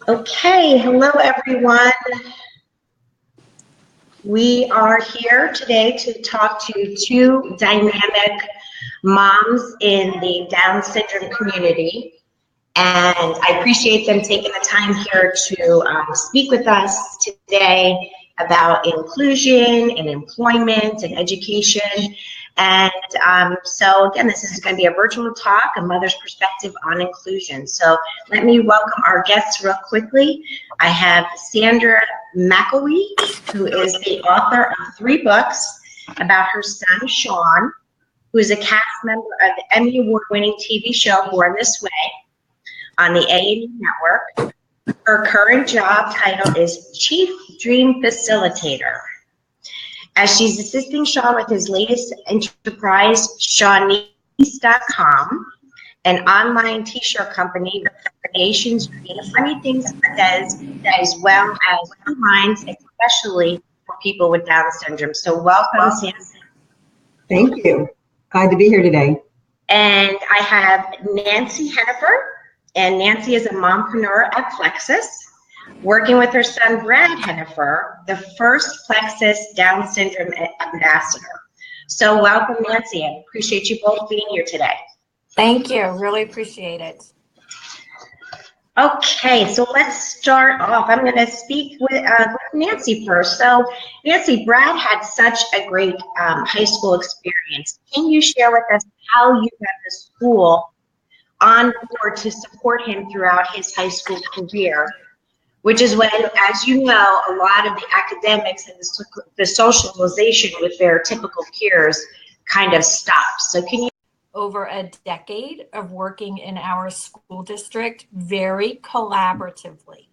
Okay, hello everyone. We are here today to talk to two dynamic moms in the Down syndrome community. And I appreciate them taking the time here to speak with us today about inclusion and employment and education. And so again, this is going to be a virtual talk, a mother's perspective on inclusion. So let me welcome our guests real quickly. I have Sandra McElwee, who is the author of 3 books about her son, Sean, who is a cast member of the Emmy Award-winning TV show Born This Way on the A&E network. Her current job title is Chief Dream Facilitator. As she's assisting Sean with his latest enterprise, Shawneese.com, an online t-shirt company that creations dream funny things says, as well as lines, especially for people with Down syndrome. So welcome, Sam. Thank you. Glad to be here today. And I have Nancy Heffener, and Nancy is a mompreneur at Plexus, working with her son Brad Heffener, the first Plexus Down syndrome ambassador. So welcome, Nancy. I appreciate you both being here today. Thank you. Really appreciate it. Okay, so let's start off. I'm going to speak with Nancy first. So, Nancy, Brad had such a great high school experience. Can you share with us how you got the school on board to support him throughout his high school career, which is when, as you know, a lot of the academics and the socialization with their typical peers kind of stops. So can you? Over a decade of working in our school district very collaboratively.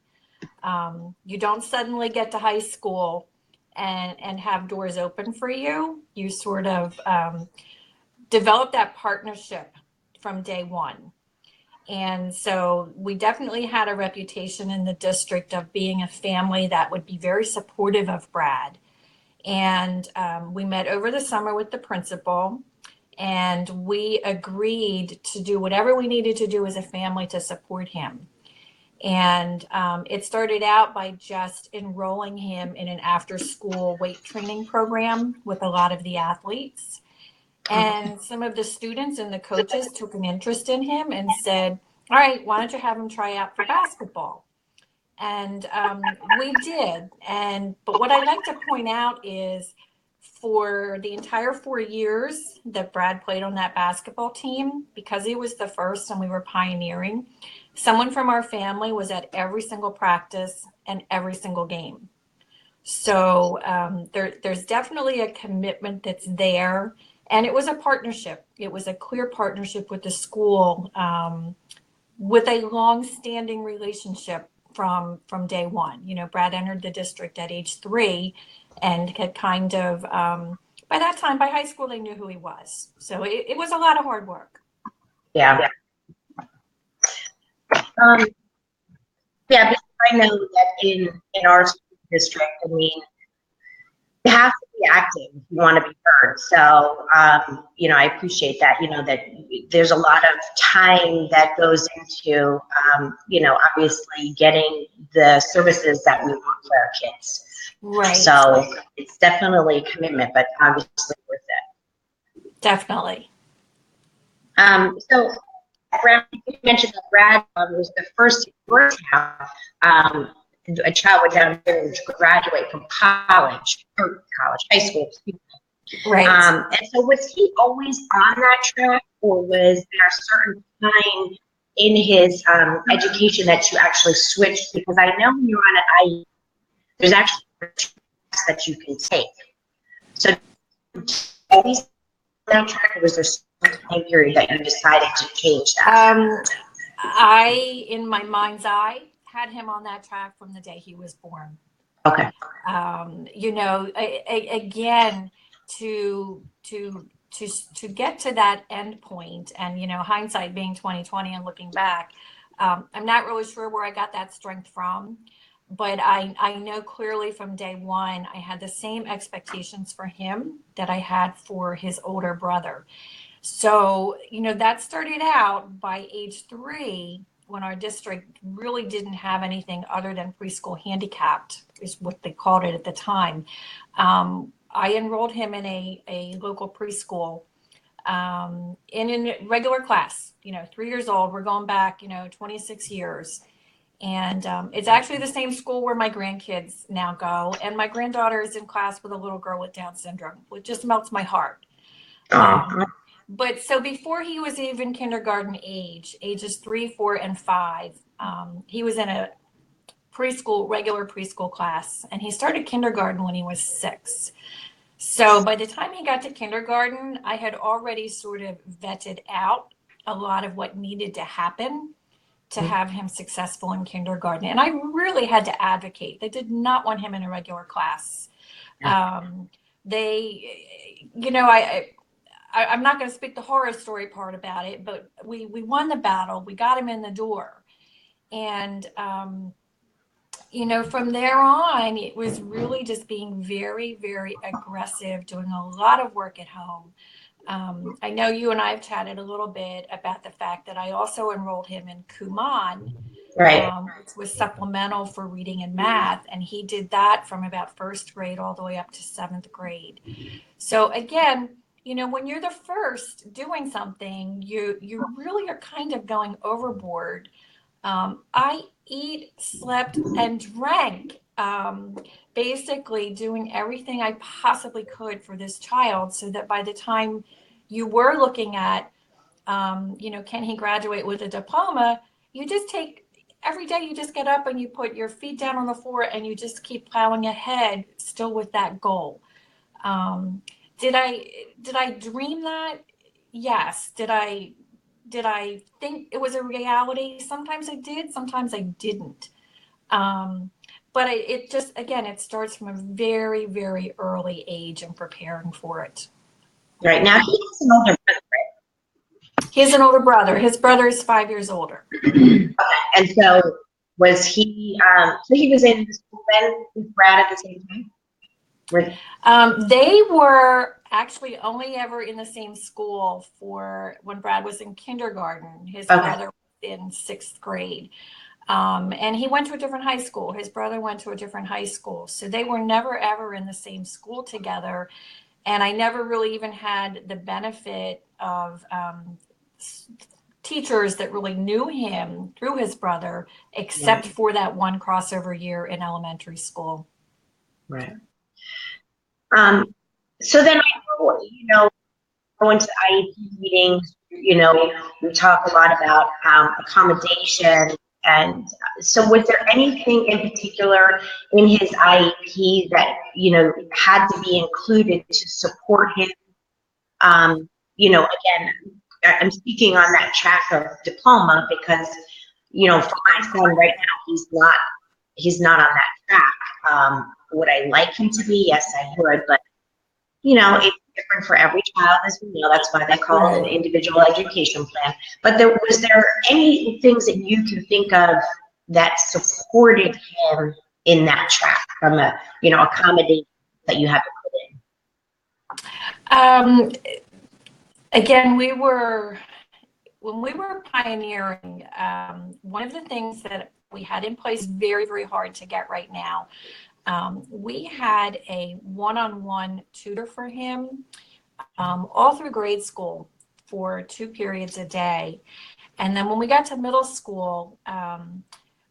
You don't suddenly get to high school and have doors open for you. You sort of develop that partnership from day one. And so we definitely had a reputation in the district of being a family that would be very supportive of Brad. And we met over the summer with the principal, and we agreed to do whatever we needed to do as a family to support him. And it started out by just enrolling him in an after-school weight training program with a lot of the athletes. And some of the students and the coaches took an interest in him and said, all right, why don't you have him try out for basketball? And we did. But what I'd like to point out is for the entire 4 years that Brad played on that basketball team, because he was the first and we were pioneering, someone from our family was at every single practice and every single game. So there's definitely a commitment that's there. And it was a partnership. It was a clear partnership with the school, with a long-standing relationship from day one. You know, Brad entered the district at age 3 and had kind of, by that time, by high school, they knew who he was. So it was a lot of hard work. Yeah. Yeah, because I know that in our school district, I mean, you have to be active if you want to be heard. So, you know, I appreciate that, you know, that there's a lot of time that goes into, you know, obviously getting the services that we want for our kids. Right. So it's definitely a commitment, but obviously worth it. Definitely. So Brad, you mentioned that Brad was the first in your town, a child with Down syndrome to graduate from high school. Right. And so was he always on that track, or was there a certain time in his education that you actually switched? Because I know when you're on an IE, there's actually tracks that you can take. So always on that track, or was there some time period that you decided to change that? I, in my mind's eye, had him on that track from the day he was born. Okay. You know, again, to get to that end point, and you know, hindsight being 2020 and looking back, I'm not really sure where I got that strength from, but I know clearly from day one I had the same expectations for him that I had for his older brother. So, you know, that started out by age 3 when our district really didn't have anything other than preschool handicapped, is what they called it at the time. I enrolled him in a local preschool in a regular class, 3 years old. We're going back, 26 years. And it's actually the same school where my grandkids now go. And my granddaughter is in class with a little girl with Down syndrome, which just melts my heart. But so before he was even kindergarten age, ages 3, 4, and 5, he was in a regular preschool class. And he started kindergarten when he was 6. So by the time he got to kindergarten, I had already sort of vetted out a lot of what needed to happen to have him successful in kindergarten. And I really had to advocate. They did not want him in a regular class. I'm not going to speak the horror story part about it, but we won the battle. We got him in the door. And, from there on, it was really just being very, very aggressive, doing a lot of work at home. I know you and I have chatted a little bit about the fact that I also enrolled him in Kumon, which was supplemental for reading and math. And he did that from about 1st grade all the way up to 7th grade. So again, when you're the first doing something, you really are kind of going overboard. I eat, slept, and drank, basically doing everything I possibly could for this child so that by the time you were looking at, can he graduate with a diploma, you just take every day, you just get up and you put your feet down on the floor and you just keep plowing ahead still with that goal. Did I dream that? Yes. Did I think it was a reality? Sometimes I did, sometimes I didn't. But it just, again, it starts from a very, very early age and preparing for it. Right. Now, he has an older brother, right? He has an older brother. His brother is 5 years older. And so was he, so he was in the school then with Brad at the same time? They were actually only ever in the same school for when Brad was in kindergarten. His brother was in 6th grade. And he went to a different high school. His brother went to a different high school. So they were never, ever in the same school together. And I never really even had the benefit of teachers that really knew him through his brother, except for that one crossover year in elementary school. Right. So then I know, going to IEP meetings, we talk a lot about accommodation. And so was there anything in particular in his IEP that, had to be included to support him? Again, I'm speaking on that track of diploma because, for my son right now, he's not on that track. Would I like him to be? Yes, I would, but it's different for every child, as we know. That's why they call it an individual education plan. But was there any things that you can think of that supported him in that track from a, accommodation that you had to put in? Again, when we were pioneering, one of the things that we had in place very, very hard to get right now, we had a one-on-one tutor for him all through grade school for 2 periods a day. And then when we got to middle school,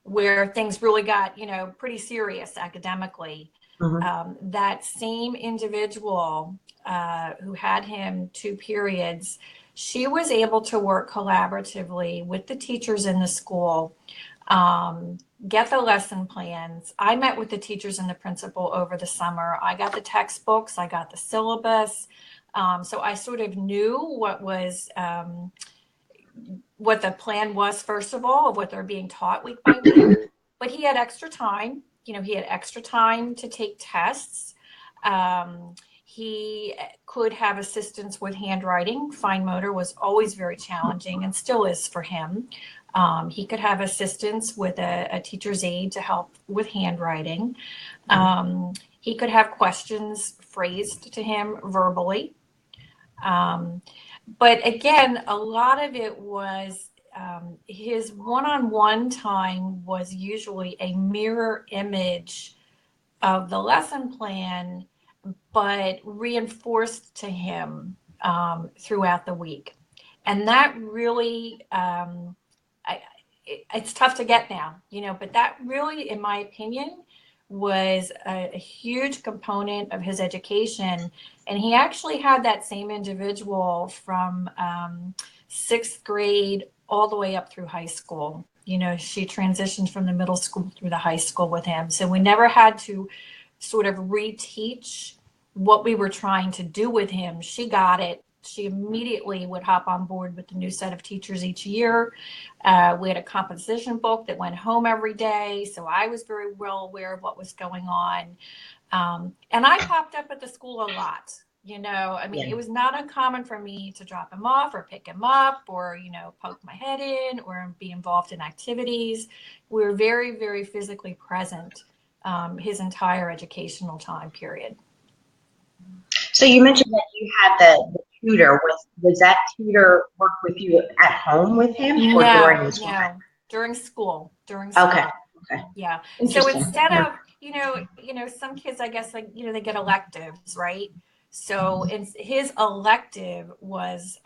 where things really got, pretty serious academically, that same individual who had him 2 periods, she was able to work collaboratively with the teachers in the school, get the lesson plans. I met with the teachers and the principal over the summer. I got the textbooks, I got the syllabus. So I sort of knew what the plan was, first of all, of what they're being taught week by week. But he had extra time. He had extra time to take tests. He could have assistance with handwriting. Fine motor was always very challenging and still is for him. He could have assistance with a teacher's aide to help with handwriting. He could have questions phrased to him verbally. But again, a lot of it was his one-on-one time was usually a mirror image of the lesson plan, but reinforced to him throughout the week. And that really, it's tough to get now, but that really, in my opinion, was a huge component of his education. And he actually had that same individual from sixth grade all the way up through high school. She transitioned from the middle school through the high school with him. So we never had to sort of reteach what we were trying to do with him. She got it. She immediately would hop on board with the new set of teachers each year. We had a composition book that went home every day, so I was very well aware of what was going on. And I popped up at the school a lot. It was not uncommon for me to drop him off or pick him up or, poke my head in or be involved in activities. We were very, very physically present his entire educational time period. So you mentioned that you had the tutor. Was that tutor work with you at home with him or during the school? No, during school. Okay. Yeah. So instead of, some kids, I guess, they get electives, right? So his elective was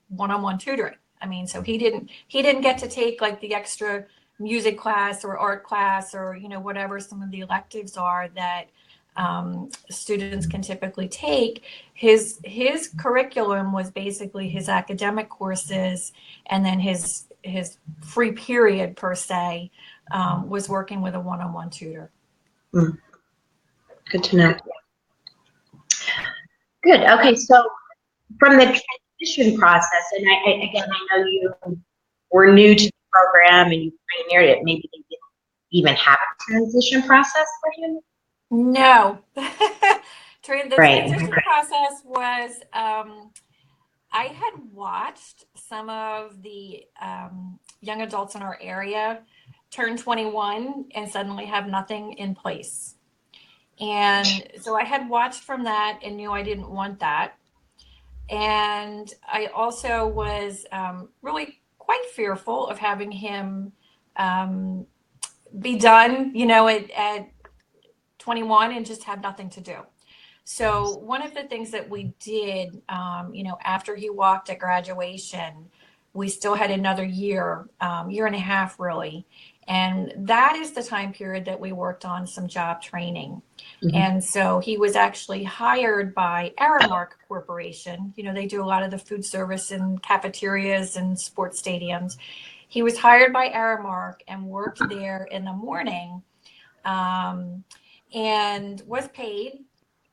one-on-one tutoring. So he didn't get to take like the extra music class or art class or, whatever some of the electives are that students can typically take. His curriculum was basically his academic courses, and then his free period per se was working with a one-on-one tutor. Good to know. Good. Okay, so from the transition process, and I know you were new to the program and you pioneered it. Maybe they didn't even have a transition process for him. No. The transition process was, I had watched some of the young adults in our area turn 21 and suddenly have nothing in place. And so I had watched from that and knew I didn't want that. And I also was really quite fearful of having him be done, at 21 and just have nothing to do. So one of the things that we did, after he walked at graduation, we still had another year and a half really. And that is the time period that we worked on some job training. Mm-hmm. And so he was actually hired by Aramark Corporation. They do a lot of the food service in cafeterias and sports stadiums. He was hired by Aramark and worked there in the morning and was paid.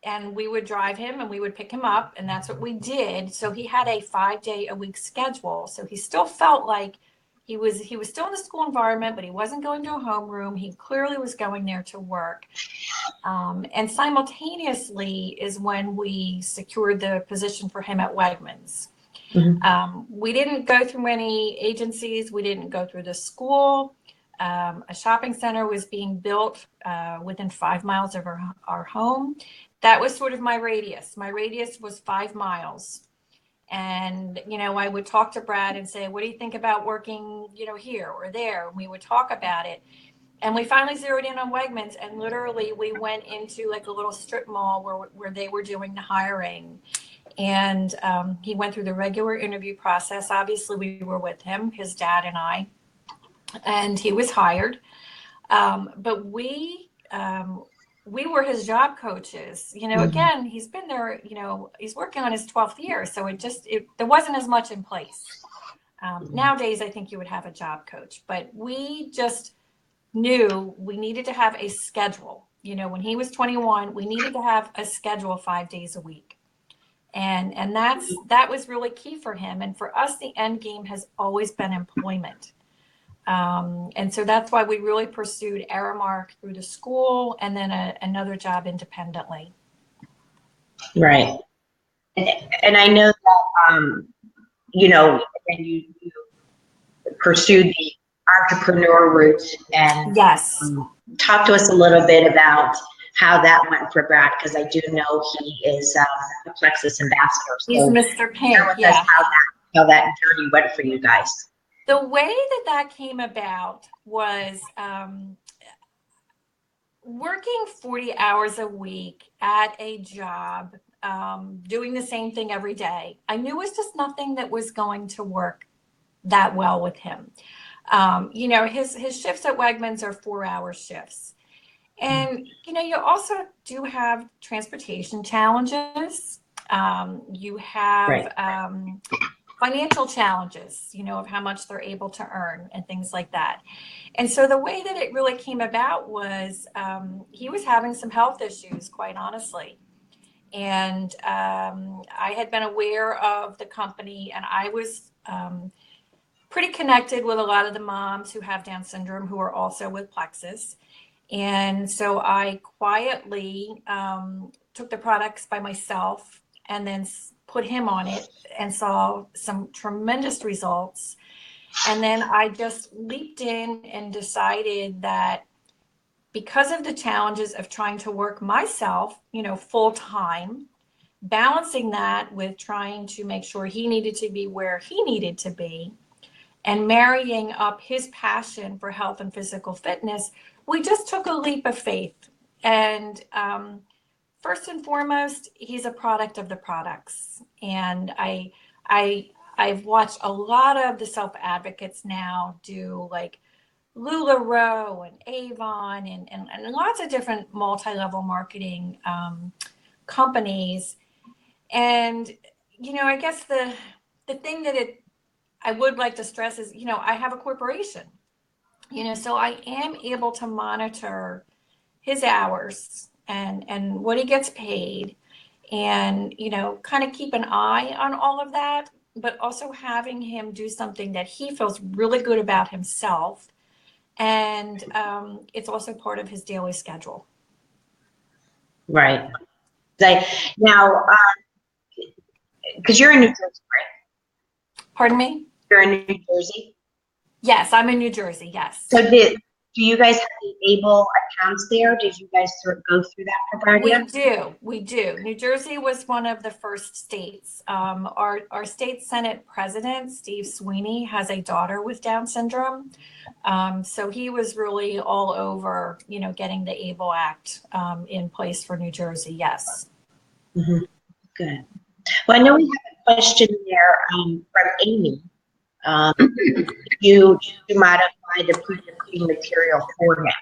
And we would drive him and we would pick him up, and that's what we did. So he had a 5-day-a-week schedule. So he still felt like he was still in the school environment, but he wasn't going to a homeroom. He clearly was going there to work. And simultaneously is when we secured the position for him at Wegmans. Mm-hmm. We didn't go through any agencies. We didn't go through the school. A shopping center was being built within 5 miles of our home. That was sort of my radius. My radius was 5 miles. And, I would talk to Brad and say, what do you think about working, here or there? And we would talk about it. And we finally zeroed in on Wegmans. And literally we went into like a little strip mall where they were doing the hiring. And he went through the regular interview process. Obviously, we were with him, his dad and I. And he was hired. But we were his job coaches. Mm-hmm. Again, he's been there, he's working on his 12th year. So there wasn't as much in place. Nowadays, I think you would have a job coach, but we just knew we needed to have a schedule. When he was 21, we needed to have a schedule 5 days a week. And that was really key for him. And for us, the end game has always been employment. And so that's why we really pursued Aramark through the school and then another job independently. Right. And I know that, again, you pursued the entrepreneur route and yes. Talk to us a little bit about how that went for Brad, because I do know he is a Plexus ambassador. So he's Mr. Pink. Share with us how that journey went for you guys. The way that came about was working 40 hours a week at a job, doing the same thing every day. I knew it was just nothing that was going to work that well with him. His shifts at Wegmans are 4-hour shifts. And, you also do have transportation challenges. You have financial challenges, of how much they're able to earn and things like that. And so the way that it really came about was he was having some health issues, quite honestly. And I had been aware of the company, and I was pretty connected with a lot of the moms who have Down syndrome who are also with Plexus. And so I quietly took the products by myself and then put him on it and saw some tremendous results. And then I just leaped in and decided that because of the challenges of trying to work myself, full time, balancing that with trying to make sure he needed to be where he needed to be, and marrying up his passion for health and physical fitness, we just took a leap of faith. And first and foremost, he's a product of the products. And I've watched a lot of the self-advocates now do like LuLaRoe and Avon and lots of different multi-level marketing companies. And, I guess the thing that I would like to stress is, I have a corporation, so I am able to monitor his hours and what he gets paid and, kind of keep an eye on all of that, but also having him do something that he feels really good about himself. And it's also part of his daily schedule. Right. Now, because you're in New Jersey, right? Pardon me? You're in New Jersey? Yes, I'm in New Jersey, yes. So do you guys have the ABLE accounts there? Did you guys sort of go through that for Braggia? We do. New Jersey was one of the first states. Our state Senate president, Steve Sweeney, has a daughter with Down syndrome. So he was really all over, getting the ABLE Act in place for New Jersey, yes. Mm-hmm. Good. Well, I know we have a question there from Amy. You modify the PPP material for him.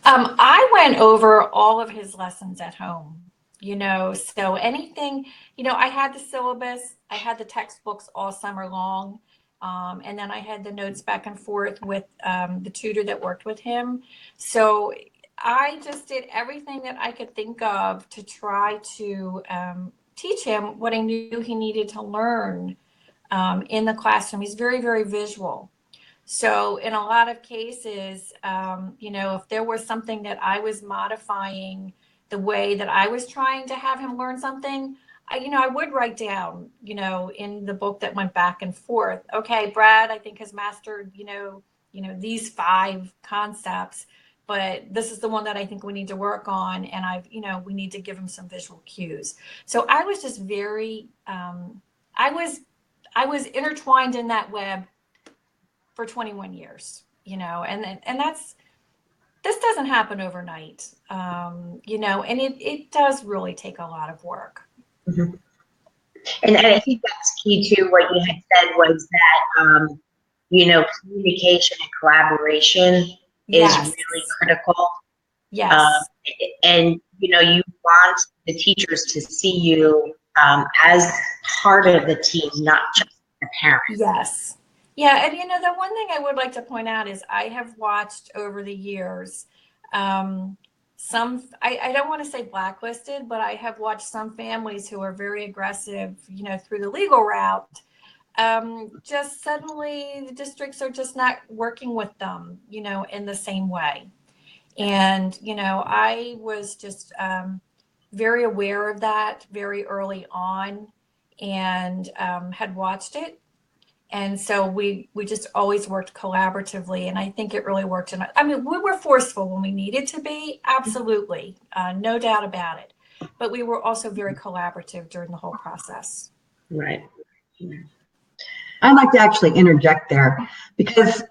I went over all of his lessons at home, so anything, I had the syllabus, I had the textbooks all summer long. And then I had the notes back and forth with the tutor that worked with him. So I just did everything that I could think of to try to teach him what I knew he needed to learn in the classroom. He's very, very visual. So in a lot of cases, if there was something that I was modifying the way that I was trying to have him learn something, I would write down, in the book that went back and forth, okay, Brad, I think has mastered, these 5 concepts, but this is the one that I think we need to work on. And we need to give him some visual cues. So I was just very, I was intertwined in that web for 21 years, and this doesn't happen overnight, and it does really take a lot of work. Mm-hmm. And I think that's key to what you had said was that, communication and collaboration is really critical. Yes. And, you want the teachers to see you as part of the team, not just a parent. Yes. Yeah. And, the one thing I would like to point out is I have watched over the years some, I don't want to say blacklisted, but I have watched some families who are very aggressive, through the legal route. Just suddenly the districts are just not working with them, in the same way. And, I was just very aware of that very early on and had watched it. And so we just always worked collaboratively. And I think it really worked. And we were forceful when we needed to be. Absolutely. No doubt about it. But we were also very collaborative during the whole process. Right. I'd like to actually interject there because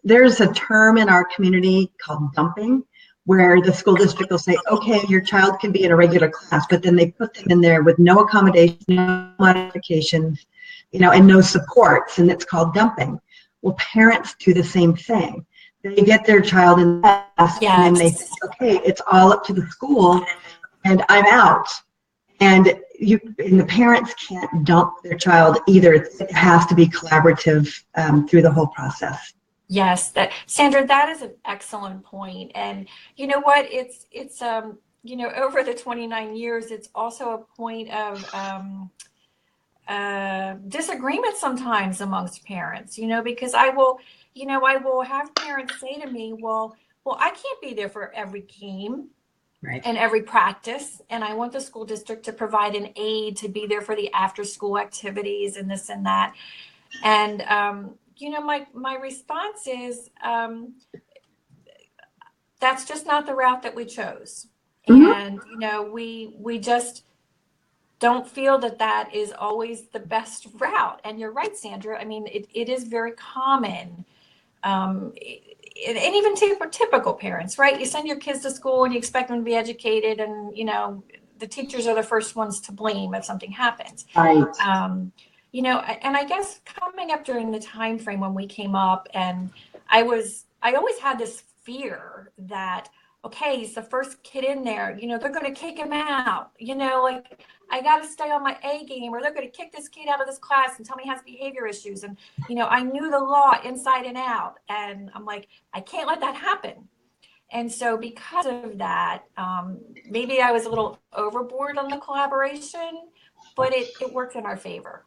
there's a term in our community called dumping, where the school district will say, okay, your child can be in a regular class, but then they put them in there with no accommodation, no modifications, and no supports, and it's called dumping. Well, parents do the same thing. They get their child in the class, and then they think, okay, it's all up to the school, and I'm out. And the parents can't dump their child either. It has to be collaborative through the whole process. Yes, Sandra, that is an excellent point. And you know what? It's over the 29 years, it's also a point of disagreement sometimes amongst parents, because I will have parents say to me, well, I can't be there for every game. Right. And every practice, and I want the school district to provide an aide to be there for the after school activities and this and that. And my response is that's just not the route that we chose. And we just don't feel that is always the best route. And you're right, Sandra. I mean, it is very common. And even typical parents, right? You send your kids to school and you expect them to be educated, and the teachers are the first ones to blame if something happens. Right. And I guess coming up during the time frame when we came up, and I always had this fear that, okay, he's the first kid in there, they're going to kick him out, like I got to stay on my A game, or they're going to kick this kid out of this class and tell me he has behavior issues. And, I knew the law inside and out, and I'm like, I can't let that happen. And so because of that, maybe I was a little overboard on the collaboration, but it worked in our favor.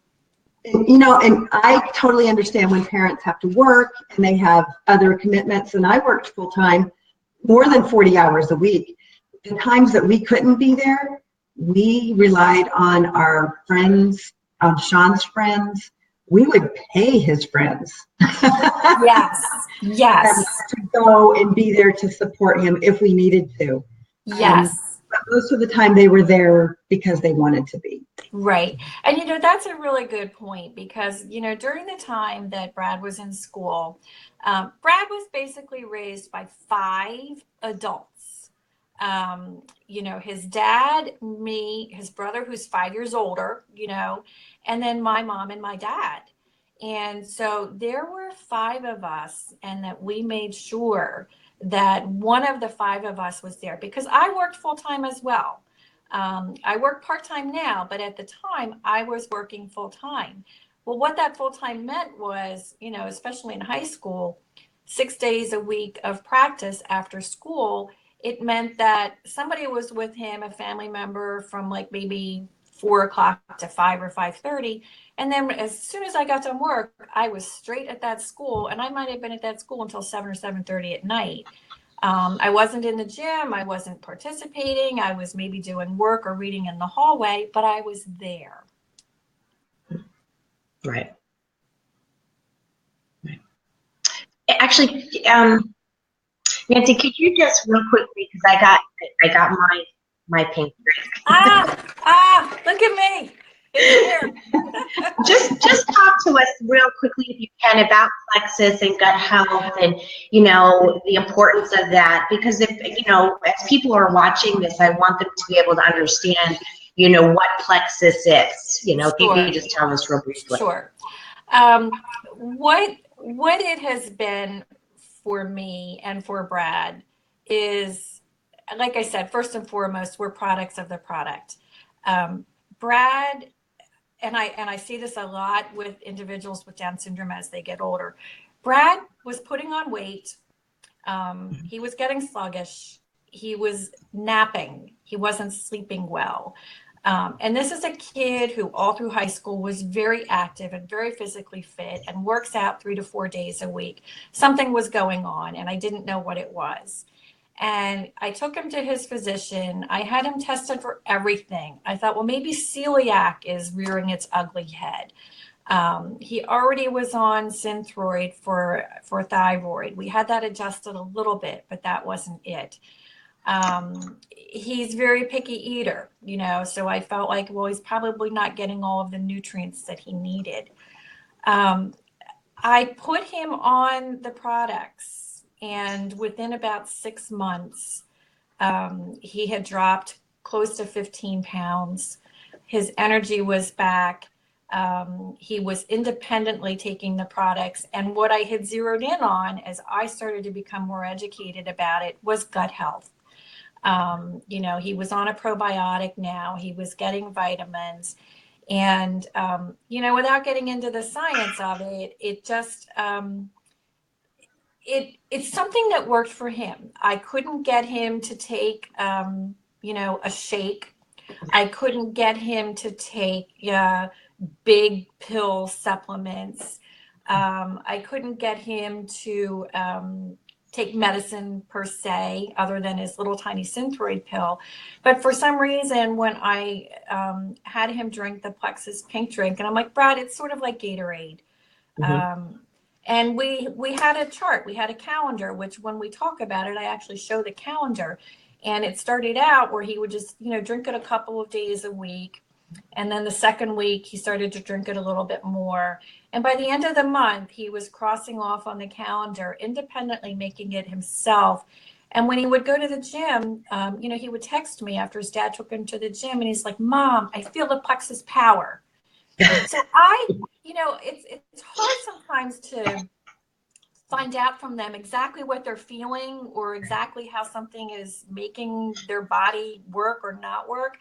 And I totally understand when parents have to work and they have other commitments, and I worked full time, more than 40 hours a week. The times that we couldn't be there, we relied on our friends, on Sean's friends. We would pay his friends. Yes. To go and be there to support him if we needed to. Yes. But most of the time they were there because they wanted to be. Right. And, that's a really good point, because, during the time that Brad was in school, Brad was basically raised by 5 adults. His dad, me, his brother, who's 5 years older, and then my mom and my dad. And so there were 5 of us, and that we made sure that one of the 5 of us was there, because I worked full time as well. I work part-time now, but at the time I was working full-time. Well, what that full-time meant was, especially in high school, 6 days a week of practice after school. It meant that somebody was with him, a family member, from like maybe 4 o'clock to 5 or 5:30. And then as soon as I got done work, I was straight at that school, and I might have been at that school until 7 or 7:30 at night. I wasn't in the gym. I wasn't participating. I was maybe doing work or reading in the hallway, but I was there. Right. Actually, Nancy, could you just real quickly, because I got my pink drink. Look at me. It's here. just talk to us real quickly, if you can, about plexus and gut health, and the importance of that, because if as people are watching this, I want them to be able to understand what plexus is. If you could just tell us real briefly. Sure. What it has been for me and for Brad is, like I said, first and foremost, we're products of the product. Brad, and I see this a lot with individuals with Down syndrome as they get older. Brad was putting on weight. He was getting sluggish. He was napping. He wasn't sleeping well. And this is a kid who all through high school was very active and very physically fit and works out 3 to 4 days a week. Something was going on, and I didn't know what it was. And I took him to his physician. I had him tested for everything. I thought, well, maybe celiac is rearing its ugly head. He already was on Synthroid for thyroid. We had that adjusted a little bit, but that wasn't it. He's very picky eater, so I felt like, well, he's probably not getting all of the nutrients that he needed. I put him on the products, and within about 6 months, he had dropped close to 15 pounds. His energy was back. He was independently taking the products. And what I had zeroed in on as I started to become more educated about it was gut health. He was on a probiotic now, he was getting vitamins. And, without getting into the science of it, it just, it's something that worked for him. I couldn't get him to take, a shake. I couldn't get him to take big pill supplements. I couldn't get him to take medicine per se, other than his little tiny Synthroid pill. But for some reason, when I had him drink the Plexus Pink drink, and I'm like, Brad, it's sort of like Gatorade. And we had a chart, we had a calendar, which when we talk about it, I actually show the calendar. And it started out where he would just, drink it a couple of days a week. And then the second week, he started to drink it a little bit more. And by the end of the month, he was crossing off on the calendar, independently making it himself. And when he would go to the gym, he would text me after his dad took him to the gym. And he's like, Mom, I feel the Plexus power. So it's hard sometimes to find out from them exactly what they're feeling or exactly how something is making their body work or not work.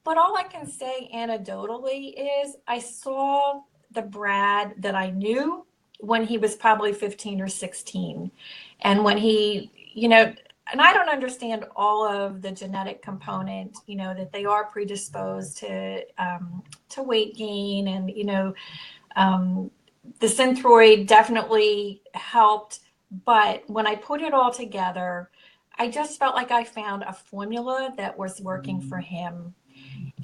But all I can say anecdotally is I saw the Brad that I knew when he was probably 15 or 16. And when he, and I don't understand all of the genetic component, that they are predisposed to weight gain. And, the Synthroid definitely helped. But when I put it all together, I just felt like I found a formula that was working for him.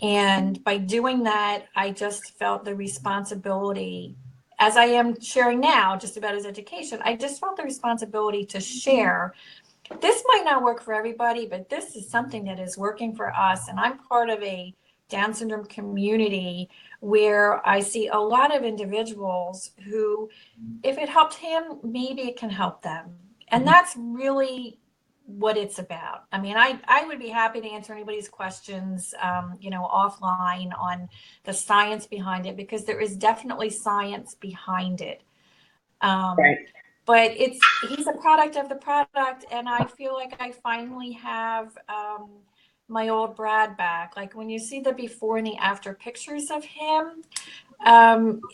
And by doing that, I just felt the responsibility, as I am sharing now, just about his education. I just felt the responsibility to share. This might not work for everybody, but this is something that is working for us. And I'm part of a Down syndrome community where I see a lot of individuals who, if it helped him, maybe it can help them. And that's really what it's about. I mean, I would be happy to answer anybody's questions, offline on the science behind it, because there is definitely science behind it. Right. But he's a product of the product, and I feel like I finally have my old Brad back. Like when you see the before and the after pictures of him,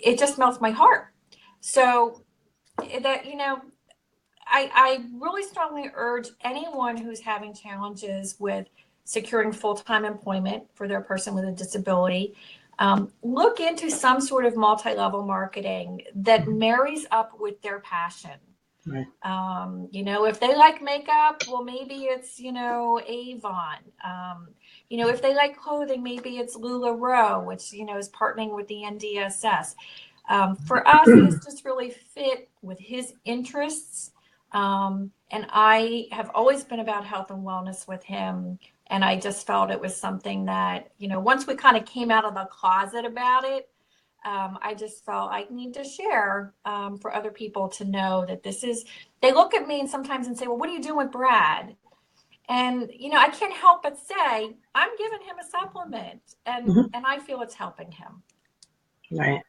it just melts my heart. So that, I really strongly urge anyone who's having challenges with securing full-time employment for their person with a disability, look into some sort of multi-level marketing that marries up with their passion. Right. If they like makeup, well, maybe it's, Avon. If they like clothing, maybe it's LuLaRoe, which, is partnering with the NDSS. For us, this just really fit with his interests. And I have always been about health and wellness with him. And I just felt it was something that, once we kind of came out of the closet about it, I just felt I need to share for other people to know that they look at me and sometimes and say, well, what are you doing with Brad? And, I can't help but say, I'm giving him a supplement and I feel it's helping him. Right.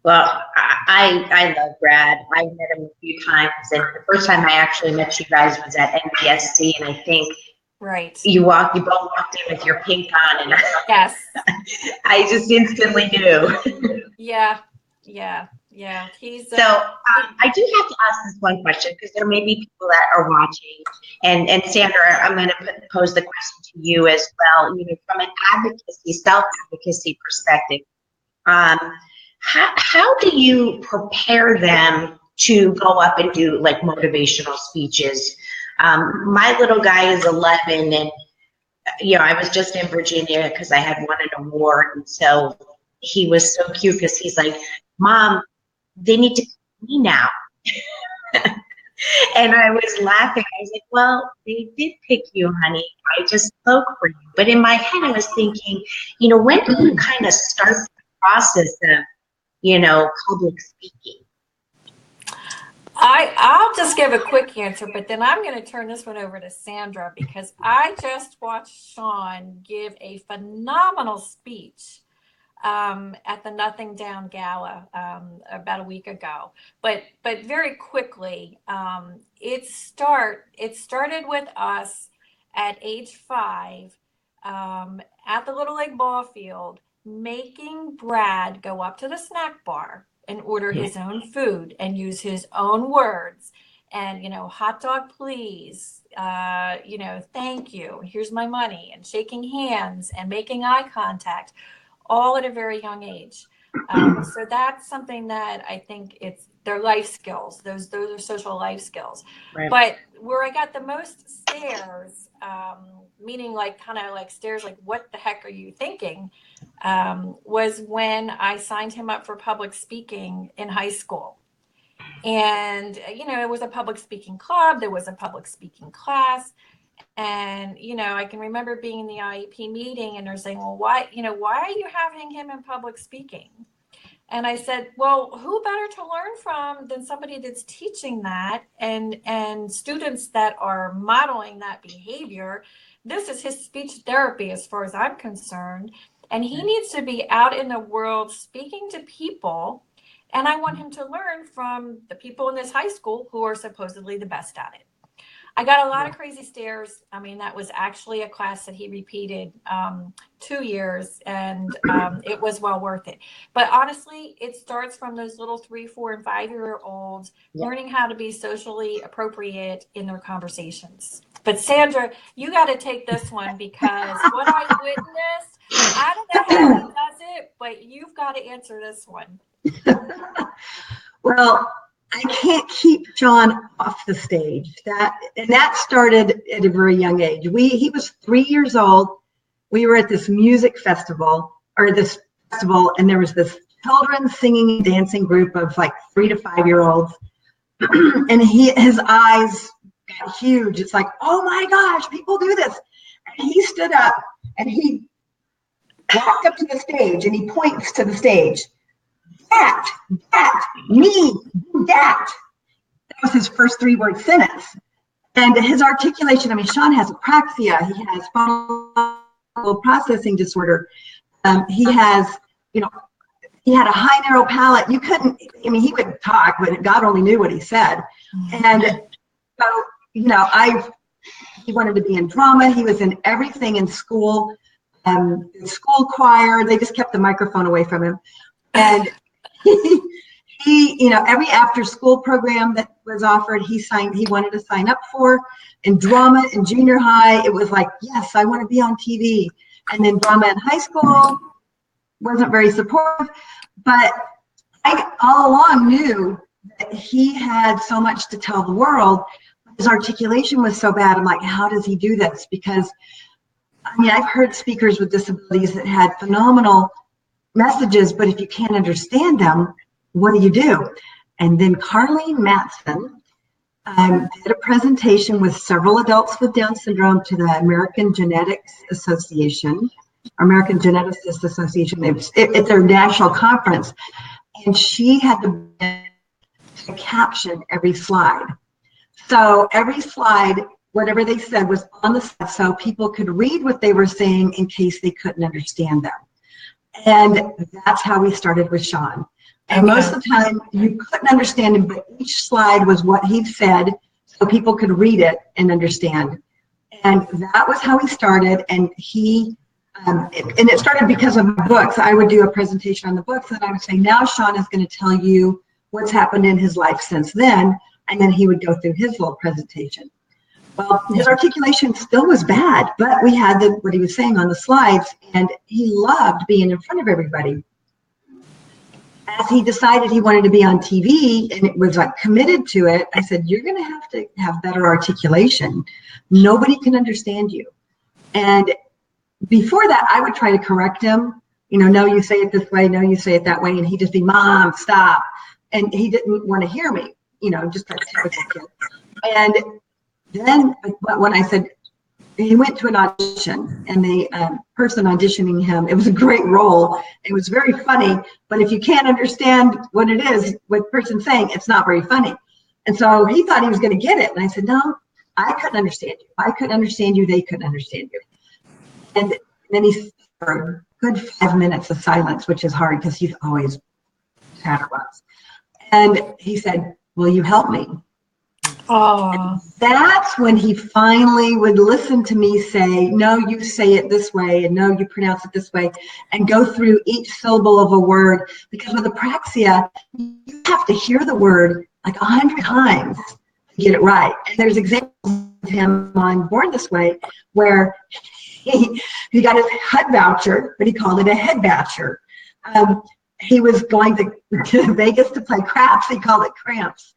Well, I love Brad. I've met him a few times, and the first time I actually met you guys was at NBSC, and I think right. You both walked in with your pink on, and yes, I just instantly knew. Yeah. He's So I do have to ask this one question, because there may be people that are watching, and Sandra, I'm going to pose the question to you as well. From an self-advocacy perspective, how do you prepare them to go up and do like motivational speeches? My little guy is 11, and I was just in Virginia because I had won an award, and so he was so cute because he's like, Mom, they need to pick me now. And I was laughing. I was like, well, they did pick you, honey. I just spoke for you. But in my head, I was thinking, when do you kind of start the process of public speaking? I'll just give a quick answer, but then I'm going to turn this one over to Sandra because I just watched Sean give a phenomenal speech at the Nothing Down Gala about a week ago. But very quickly, it started with us at age 5 at the Little League ball field, making Brad go up to the snack bar and order his own food and use his own words and, hot dog, please, thank you, here's my money, and shaking hands and making eye contact, all at a very young age. So that's something that I think their life skills. Those are social life skills. Right. But where I got the most stares, meaning kind of like stares, like what the heck are you thinking, was when I signed him up for public speaking in high school. And, it was a public speaking club. There was a public speaking class. And, I can remember being in the IEP meeting and they're saying, well, why are you having him in public speaking? And I said, well, who better to learn from than somebody that's teaching that and students that are modeling that behavior. This is his speech therapy as far as I'm concerned. And he needs to be out in the world speaking to people. And I want him to learn from the people in this high school who are supposedly the best at it. I got a lot of crazy stares. I mean, that was actually a class that he repeated 2 years, and it was well worth it. But honestly, it starts from those little 3, 4, and 5-year-olds learning how to be socially appropriate in their conversations. But Sandra, you got to take this one because what I witnessed, I don't know how he does it, but you've got to answer this one. Well, I can't keep John off the stage. That started at a very young age. He was 3 years old. We were at this music festival, and there was this children singing and dancing group of like 3 to 5-year-olds. And his eyes got huge. It's like, oh my gosh, people do this. And he stood up and he walked up to the stage and he points to the stage. That, me, that. That was his first 3-word sentence. And his articulation, Sean has apraxia. He has functional processing disorder. He has, he had a high, narrow palate. You couldn't, he would talk, but God only knew what he said. And so, he wanted to be in drama. He was in everything in school, school choir. They just kept the microphone away from him. And he every after school program that was offered, he wanted to sign up for. In drama in junior high, it was like, yes, I want to be on TV. And then drama in high school wasn't very supportive, but I all along knew that he had so much to tell the world. His articulation was so bad. I'm like, how does he do this? Because I've heard speakers with disabilities that had phenomenal messages, but if you can't understand them, what do you do? And then Carleen Matson did a presentation with several adults with Down syndrome to the American Geneticists Association. It's their national conference, and she had to caption every slide. So every slide, whatever they said was on the slide, so people could read what they were saying in case they couldn't understand them. And that's how we started with Sean. And most of the time, you couldn't understand him, but each slide was what he said, so people could read it and understand. And that was how he started. And it started because of books. I would do a presentation on the books, and I would say, now Sean is going to tell you what's happened in his life since then. And then he would go through his little presentation. Well, his articulation still was bad, but we had what he was saying on the slides, and he loved being in front of everybody. As he decided he wanted to be on TV and it was like committed to it, I said, you're going to have better articulation. Nobody can understand you. And before that, I would try to correct him. No, you say it this way. No, you say it that way. And he'd just be, Mom, stop. And he didn't want to hear me, just that typical kid. And then when I said, he went to an audition, and the person auditioning him, it was a great role. It was very funny, but if you can't understand what it is, what the person's saying, it's not very funny. And so he thought he was going to get it. And I said, no, I couldn't understand you. I couldn't understand you. They couldn't understand you. And then he, for a good 5 minutes of silence, which is hard because he's always chatterbox. And he said, will you help me? Oh, That's when he finally would listen to me say, no, you say it this way, and no, you pronounce it this way, and go through each syllable of a word. Because with apraxia, you have to hear the word like 100 times to get it right. And there's examples of him on Born This Way where he got his HUD voucher, but he called it a head voucher. He was going to Vegas to play craps. He called it cramps.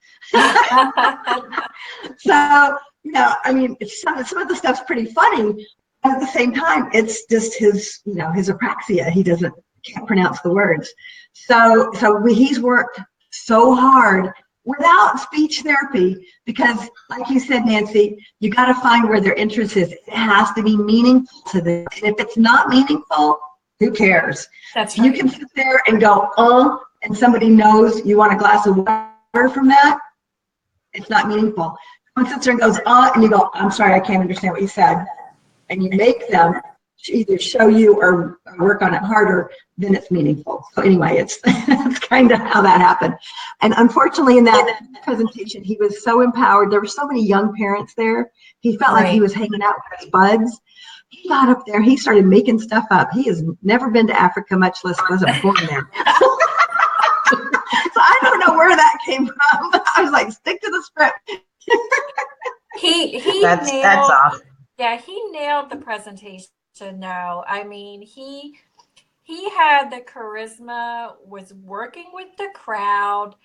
So, you know, I mean, some of the stuff's pretty funny. But at the same time, it's just his, you know, his apraxia. He can't pronounce the words. So he's worked so hard without speech therapy because, like you said, Nancy, you got to find where their interest is. It has to be meaningful to them. And if it's not meaningful, who cares? that's right. You can sit there and go, and somebody knows you want a glass of water from that. It's not meaningful. Someone sits there and goes, and you go, I'm sorry, I can't understand what you said. And you make them either show you or work on it harder, then it's meaningful. So anyway, that's kind of how that happened. And unfortunately, in that presentation, he was so empowered. There were so many young parents there. He felt like he was hanging out with his buds. He got up there. He started making stuff up. He has never been to Africa, much less wasn't born there. So I don't know where that came from. I was like, stick to the script. That's That's awesome. Yeah, he nailed the presentation. No, I mean, he had the charisma, was working with the crowd,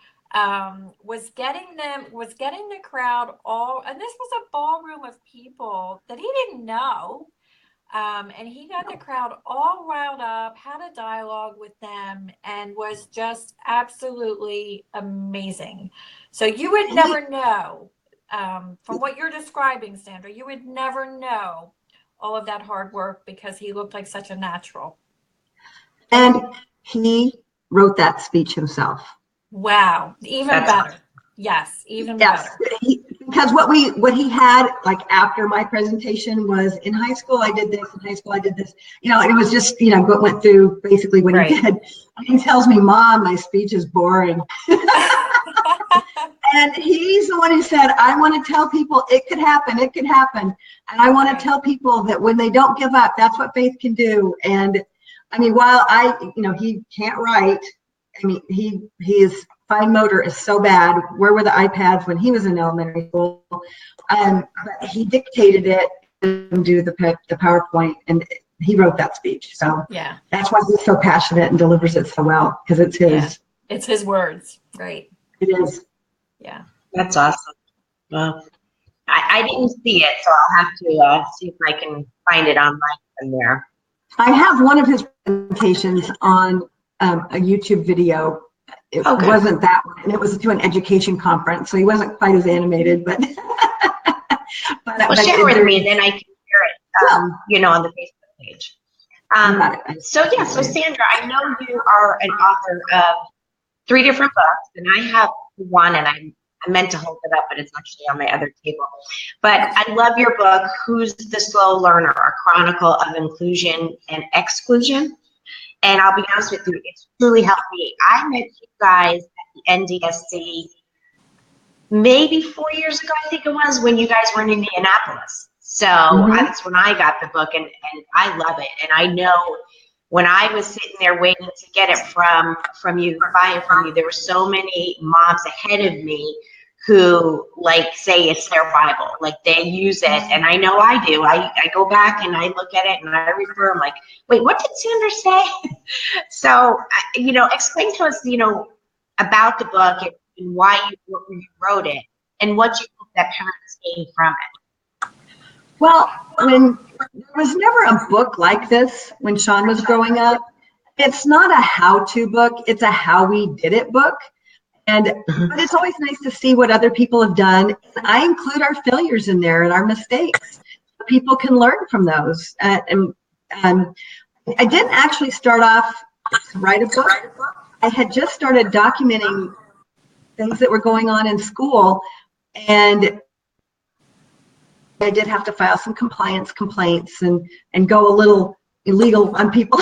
was getting the crowd all, and this was a ballroom of people that he didn't know. And he got the crowd all riled up, had a dialogue with them, and was just absolutely amazing. So you would never know, from what you're describing, Sandra, you would never know all of that hard work because he looked like such a natural. And he wrote that speech himself. Wow, even better. Yes, even better. Because what he had, like after my presentation, was in high school I did this, in high school I did this. You know, it was just, you know, what went through basically what he did. And he tells me, Mom, my speech is boring. And he's the one who said, I want to tell people it could happen, it could happen. And I want to tell people that when they don't give up, that's what faith can do. And I mean, while he can't write, I mean, his fine motor is so bad. Where were the iPads when he was in elementary school? But he dictated it and do the PowerPoint, and he wrote that speech. So yeah, that's why he's so passionate and delivers it so well, because it's his. Yeah. It's his words. Right. It is. Yeah. That's awesome. Well, I didn't see it, so I'll have to see if I can find it online somewhere. I have one of his presentations on a YouTube video. It wasn't that one, and it was to an education conference, so he wasn't quite as animated, but share with me, and then I can share it, you know, on the Facebook page. So Sandra, I know you are an author of 3 different books, and I have one, and I meant to hold it up, but it's actually on my other table. But I love your book, Who's the Slow Learner? A Chronicle of Inclusion and Exclusion. And I'll be honest with you, it's truly helped me. I met you guys at the NDSC maybe 4 years ago, I think it was, when you guys were in Indianapolis. So that's when I got the book, and I love it. And I know when I was sitting there waiting to get it from you, buying from you, there were so many moms ahead of me who like say it's their Bible, like they use it. And I know I do. I go back and I look at it and I refer. I'm like, wait, what did Sandra say? So, you know, explain to us, you know, about the book and why you wrote it and what you hope that parents gain from it. Well, when there was never a book like this when Sean was growing up. It's not a how-to book. It's a how we did it book. But it's always nice to see what other people have done. I include our failures in there and our mistakes. people can learn from those. And I didn't actually start off to write a book. I had just started documenting things that were going on in school, and I did have to file some compliance complaints and go a little illegal on people.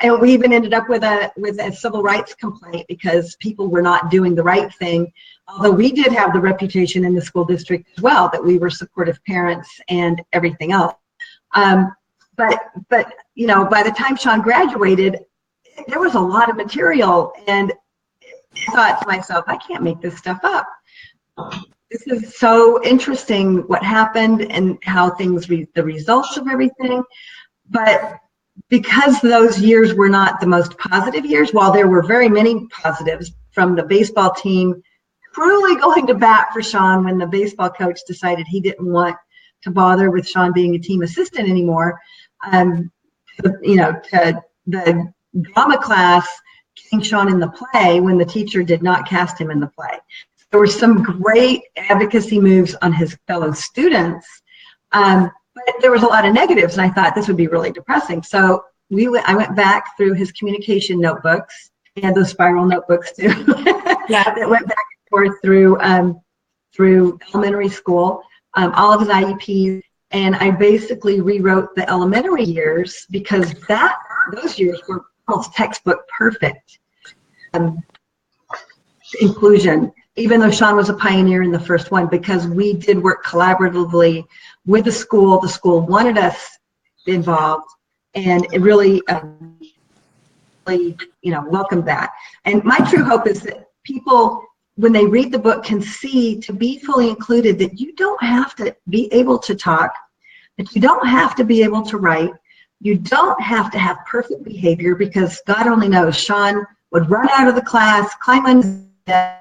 And we even ended up with a civil rights complaint because people were not doing the right thing. Although we did have the reputation in the school district as well that we were supportive parents and everything else. But you know, by the time Sean graduated, there was a lot of material, and I thought to myself, I can't make this stuff up. This is so interesting what happened and how things, the results of everything. But because those years were not the most positive years, while there were very many positives, from the baseball team truly going to bat for Sean when the baseball coach decided he didn't want to bother with Sean being a team assistant anymore, you know, to the drama class getting Sean in the play when the teacher did not cast him in the play. There were some great advocacy moves on his fellow students, but there was a lot of negatives, and I thought this would be really depressing. So I went back through his communication notebooks and those spiral notebooks too. Yeah. That went back and forth through elementary school, all of his IEPs, and I basically rewrote the elementary years because those years were almost textbook perfect. Inclusion, even though Sean was a pioneer in the first one, because we did work collaboratively with the school wanted us involved, and it really, you know, welcomed that. And my true hope is that people, when they read the book, can see, to be fully included, that you don't have to be able to talk, that you don't have to be able to write, you don't have to have perfect behavior, because God only knows Sean would run out of the class, climb on the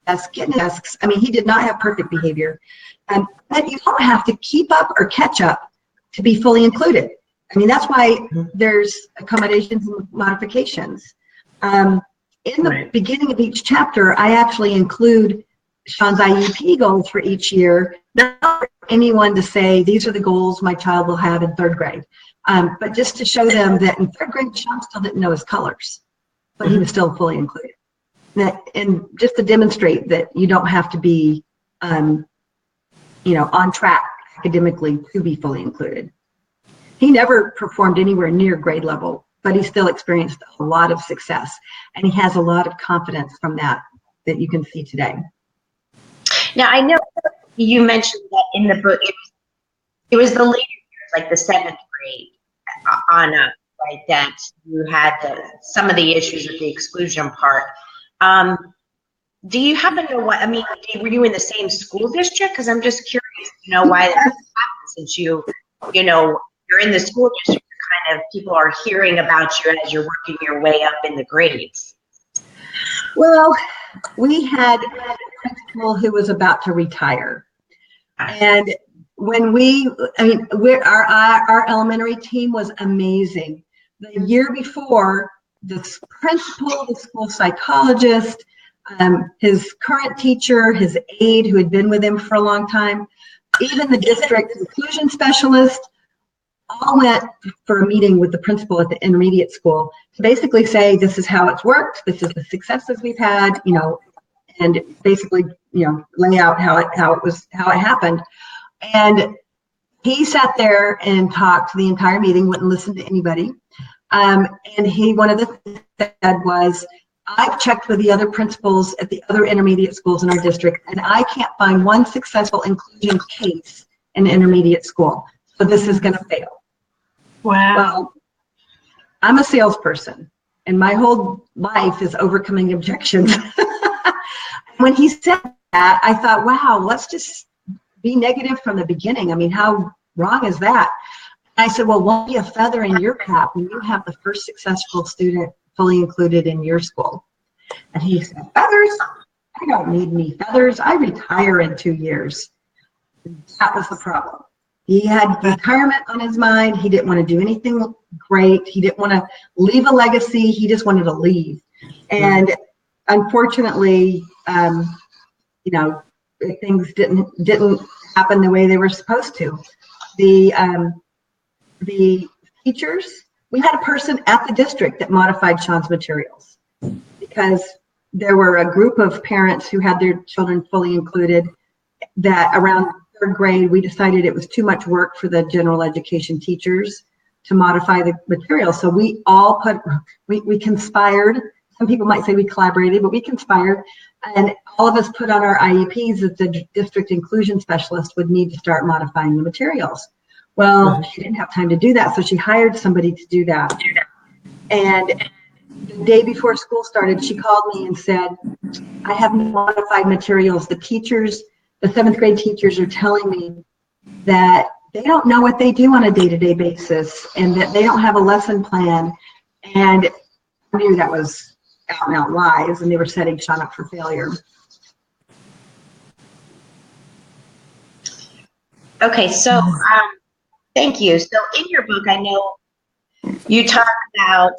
desk, get in desks. I mean, he did not have perfect behavior. But you don't have to keep up or catch up to be fully included. I mean, that's why there's accommodations and modifications. In the beginning of each chapter, I actually include Sean's IEP goals for each year, not for anyone to say, these are the goals my child will have in third grade, but just to show them that in third grade, Sean still didn't know his colors, but he was still fully included. And just to demonstrate that you don't have to be, you know, on track academically to be fully included. He never performed anywhere near grade level, but he still experienced a lot of success, and he has a lot of confidence from that you can see today. Now, I know you mentioned that in the book, it was the later years, like the 7th grade on up, right, that you had some of the issues with the exclusion part. Do you happen to know what, I mean, were you in the same school district? Because I'm just curious to know why that happened, since you know, you're in the school district, kind of people are hearing about you as you're working your way up in the grades. Well, we had a principal who was about to retire. And when our elementary team was amazing. The year before, the principal, the school psychologist, his current teacher, his aide who had been with him for a long time, even the district inclusion specialist, all went for a meeting with the principal at the intermediate school to basically say, this is how it's worked, this is the successes we've had, you know, and basically, you know, lay out how it happened. And he sat there and talked the entire meeting, wouldn't listen to anybody. And one of the things he said was, I've checked with the other principals at the other intermediate schools in our district, and I can't find one successful inclusion case in the intermediate school. So this is going to fail. Wow. Well, I'm a salesperson, and my whole life is overcoming objections. When he said that, I thought, wow, let's just be negative from the beginning. I mean, how wrong is that? I said, well, won't be a feather in your cap when you have the first successful student fully included in your school? And he said, feathers? I don't need any feathers. I retire in 2 years. That was the problem. He had retirement on his mind. He didn't want to do anything great. He didn't want to leave a legacy. He just wanted to leave. And unfortunately, you know, things didn't happen the way they were supposed to. The teachers, we had a person at the district that modified Sean's materials because there were a group of parents who had their children fully included that around third grade, we decided it was too much work for the general education teachers to modify the material. So we all we conspired. Some people might say we collaborated, but we conspired. And all of us put on our IEPs that the district inclusion specialist would need to start modifying the materials. Well, she didn't have time to do that, so she hired somebody to do that. And the day before school started, she called me and said, I have modified materials. The teachers, the 7th grade teachers are telling me that they don't know what they do on a day-to-day basis and that they don't have a lesson plan. And I knew that was out and out lies, and they were setting Sean up for failure. Okay, so thank you. So in your book, I know you talk about,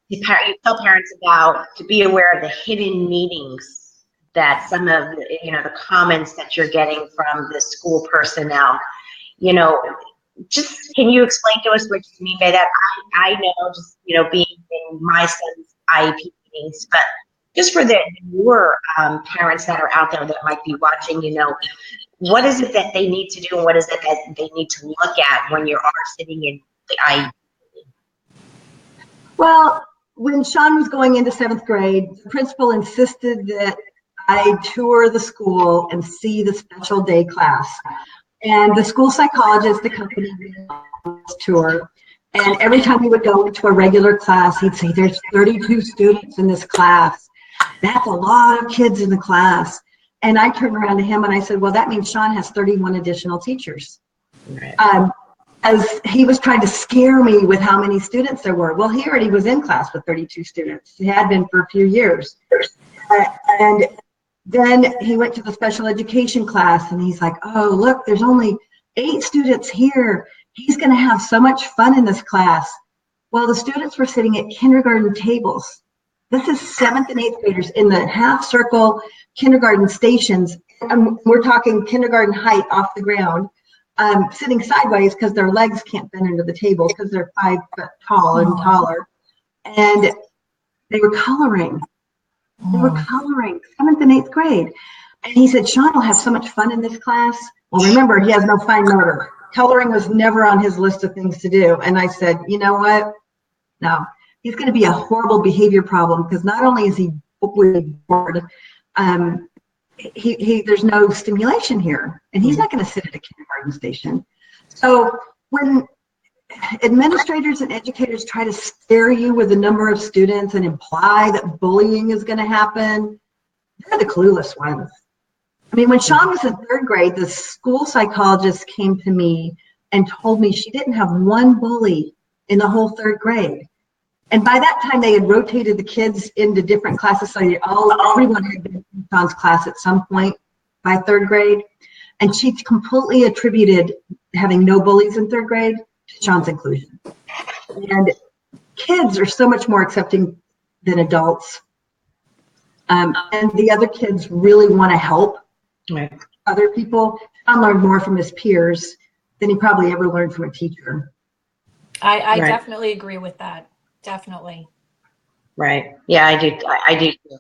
you tell parents about to be aware of the hidden meanings that some of the comments that you're getting from the school personnel. Just can you explain to us what you mean by that? I know, just being in my son's IEP meetings, but just for the newer parents that are out there that might be watching, what is it that they need to do, and what is it that they need to look at when you are sitting in the IEP? Well, when Sean was going into 7th grade, the principal insisted that I tour the school and see the special day class. And the school psychologist accompanied me on this tour. And every time we would go into a regular class, he'd say, there's 32 students in this class. That's a lot of kids in the class. And I turned around to him and I said, well, that means Sean has 31 additional teachers. Right. As he was trying to scare me with how many students there were. Well, he already was in class with 32 students. He had been for a few years. And then he went to the special education class and he's like, oh, look, there's only 8 students here. He's going to have so much fun in this class. Well, the students were sitting at kindergarten tables. This is 7th and 8th graders in the half circle kindergarten stations. And we're talking kindergarten height off the ground, sitting sideways because their legs can't bend under the table because they're 5 foot tall and taller. And they were coloring. They were coloring, 7th and 8th grade. And he said, Sean will have so much fun in this class. Well, remember, he has no fine motor. Coloring was never on his list of things to do. And I said, you know what? No, he's going to be a horrible behavior problem because not only is he bored, there's no stimulation here. And he's not going to sit at a kindergarten station. So when administrators and educators try to scare you with the number of students and imply that bullying is going to happen, they're the clueless ones. I mean, when Sean was in 3rd grade, the school psychologist came to me and told me she didn't have one bully in the whole 3rd grade. And by that time, they had rotated the kids into different classes, so everyone had been in Sean's class at some point by 3rd grade. And she completely attributed having no bullies in 3rd grade to Sean's inclusion. And kids are so much more accepting than adults. And the other kids really want to help other people. Sean learned more from his peers than he probably ever learned from a teacher. I definitely agree with that. Definitely. Right. Yeah, I do too.